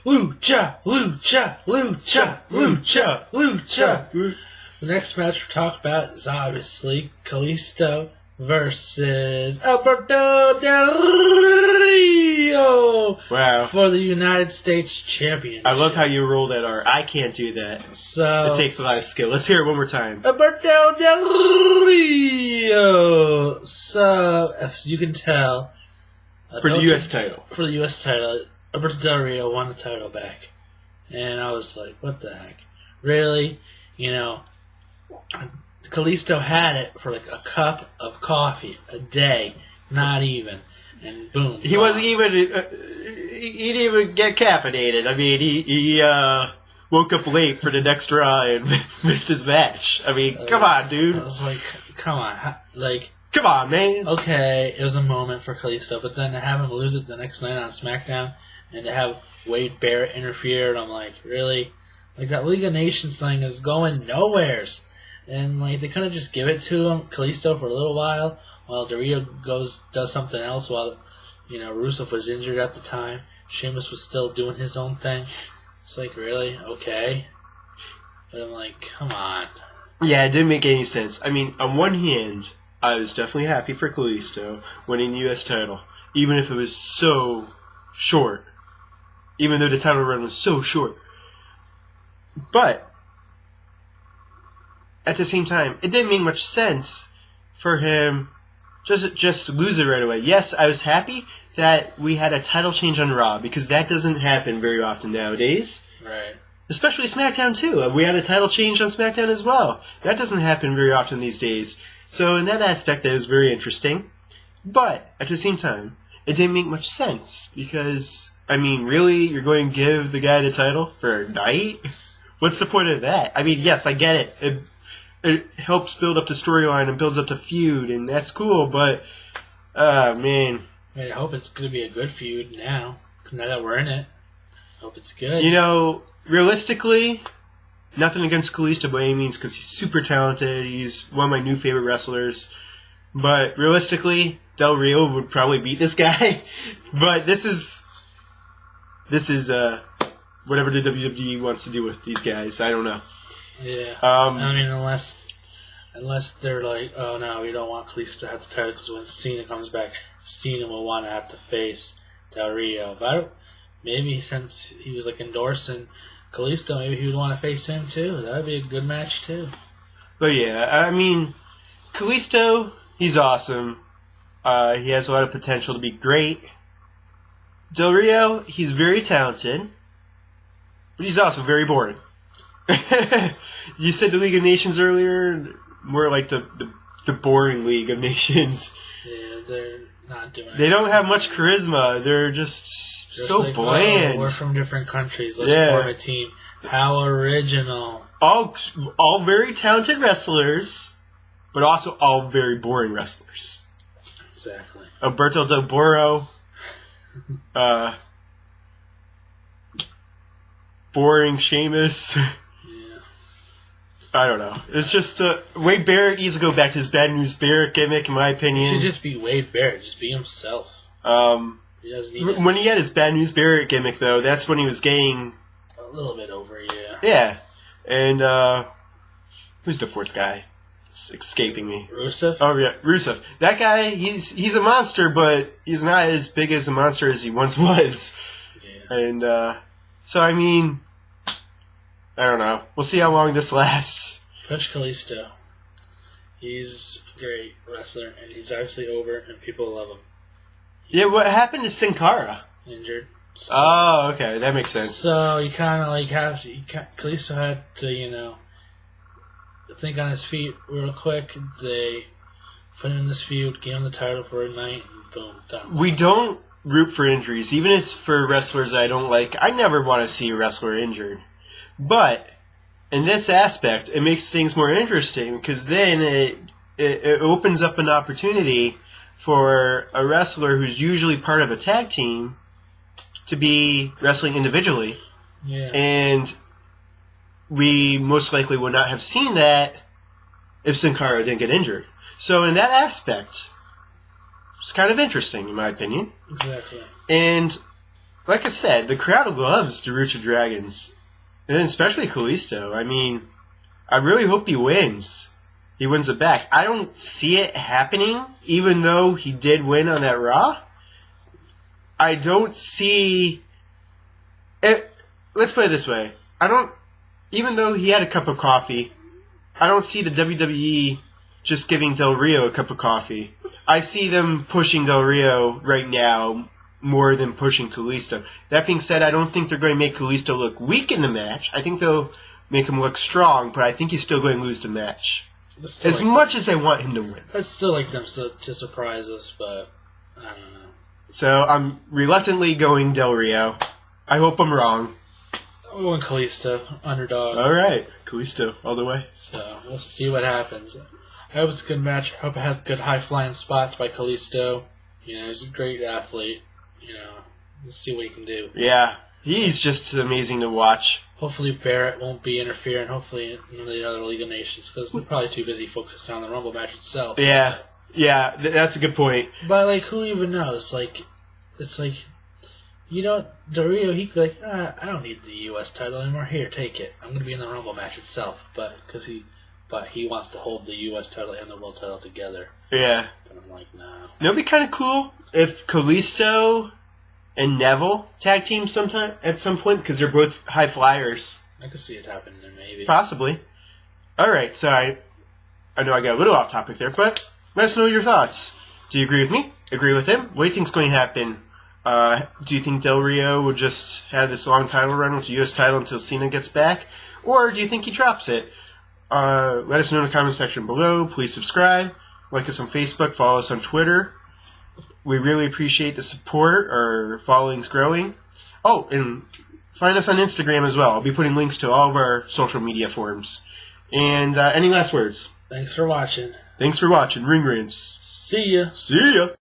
Lucha, lucha, lucha, lucha, lucha. The next match we're talking about is obviously Kalisto versus Alberto Del Rio. Wow. For the United States Championship. I love how you roll that R. I can't do that. So it takes a lot of skill. Let's hear it one more time. Alberto Del Rio. So, as you can tell, for the U.S. title. For the U.S. title, Alberto Del Rio won the title back. And I was like, what the heck? Really? You know, Kalisto had it for like a cup of coffee a day. Not even. And boom. He wasn't even, he didn't even get caffeinated. I mean, he woke up late for the next Raw and missed his match. I mean, come on, dude. I was like, come on. Like, come on, man. Okay, it was a moment for Kalisto, but then to have him lose it the next night on SmackDown and to have Wade Barrett interfere, and I'm like, really? Like, that League of Nations thing is going nowheres. And, like, they couldn't just give it to him, Kalisto, for a little while Del Rio does something else while, you know, Rusev was injured at the time. Sheamus was still doing his own thing. It's like, really? Okay. But I'm like, come on. Yeah, it didn't make any sense. I mean, on one hand, I was definitely happy for Kalisto winning the U.S. title, even if it was so short. Even though the title run was so short. But, at the same time, it didn't make much sense for him just lose it right away. Yes, I was happy that we had a title change on Raw, because that doesn't happen very often nowadays. Right. Especially SmackDown, too. We had a title change on SmackDown as well. That doesn't happen very often these days. So in that aspect, that was very interesting. But, at the same time, it didn't make much sense, because, I mean, really? You're going to give the guy the title for a night? What's the point of that? I mean, yes, I get it. It helps build up the storyline and builds up the feud, and that's cool, but, man. I hope it's going to be a good feud now that we're in it. I hope it's good. You know, realistically, nothing against Kalisto by any means, because he's super talented. He's one of my new favorite wrestlers. But realistically, Del Rio would probably beat this guy. But this is whatever the WWE wants to do with these guys. I don't know. Yeah. I mean, unless they're like, oh no, we don't want Kalisto to have the title, because when Cena comes back, Cena will want to have to face Del Rio. But maybe since he was like endorsing Kalisto, maybe he would want to face him too. That would be a good match too. But yeah, I mean, Kalisto, he's awesome. He has a lot of potential to be great. Del Rio, he's very talented, but he's also very boring. You said the League of Nations earlier, more like the boring League of Nations. Yeah, they're not doing it. They don't have much charisma. They're just so like, bland. Oh, we're from different countries. Let's form a team. How original. All very talented wrestlers, but also all very boring wrestlers. Exactly. Alberto Del Rio. Boring Sheamus. I don't know. It's just Wade Barrett needs to go back to his Bad News Barrett gimmick, in my opinion. He should just be Wade Barrett. Just be himself. He doesn't need when he had his Bad News Barrett gimmick, though, that's when he was getting a little bit over, yeah. Yeah. And who's the fourth guy? It's escaping me. Rusev? Oh yeah, Rusev. That guy, he's a monster, but he's not as big as a monster as he once was. Yeah. And so I mean, I don't know. We'll see how long this lasts. Push Kalisto. He's a great wrestler, and he's obviously over, and people love him. Yeah, what happened to Sin Cara? Injured. So, oh, okay, that makes sense. So you kind of like Kalisto had to, you know, think on his feet real quick. They put him in this feud, gave him the title for a night, and boom, done. We don't root for injuries, even if it's for wrestlers I don't like. I never want to see a wrestler injured. But in this aspect, it makes things more interesting, because then it opens up an opportunity for a wrestler who's usually part of a tag team to be wrestling individually. Yeah. And we most likely would not have seen that if Sin Cara didn't get injured. So in that aspect, it's kind of interesting, in my opinion. Exactly. And like I said, the crowd loves the Lucha Dragons. And especially Kalisto. I mean, I really hope he wins. He wins it back. I don't see it happening, even though he did win on that Raw. I don't see it. Let's put it this way. Even though he had a cup of coffee, I don't see the WWE just giving Del Rio a cup of coffee. I see them pushing Del Rio right now more than pushing Kalisto. That being said, I don't think they're going to make Kalisto look weak in the match. I think they'll make him look strong, but I think he's still going to lose the match. As much as I want him to win. I'd still like them to surprise us, but I don't know. So I'm reluctantly going Del Rio. I hope I'm wrong. I'm going Kalisto, underdog. Alright, Kalisto, all the way. So we'll see what happens. I hope it's a good match. I hope it has good high-flying spots by Kalisto. You know, he's a great athlete. You know, let's see what he can do. Yeah, he's just amazing to watch. Hopefully Barrett won't be interfering. Hopefully none of the other League of Nations, because they're probably too busy focused on the Rumble match itself. Yeah, that's a good point. But, like, who even knows? Like, it's like, you know, Del Rio, he could be like, I don't need the U.S. title anymore. Here, take it. I'm going to be in the Rumble match itself. But he wants to hold the U.S. title and the World title together. Yeah. But I'm like, no. It'd be kind of cool if Kalisto and Neville tag team at some point, because they're both high flyers. I could see it happening, maybe. Possibly. Alright, so I know I got a little off topic there, but let us know your thoughts. Do you agree with me? Agree with him? What do you think's going to happen? Do you think Del Rio will just have this long title run with the U.S. title until Cena gets back? Or do you think he drops it? Let us know in the comment section below. Please subscribe. Like us on Facebook. Follow us on Twitter. We really appreciate the support. Our following's growing. Oh, and find us on Instagram as well. I'll be putting links to all of our social media forums. And any last words? Thanks for watching. Thanks for watching. Ring Rants. See ya. See ya.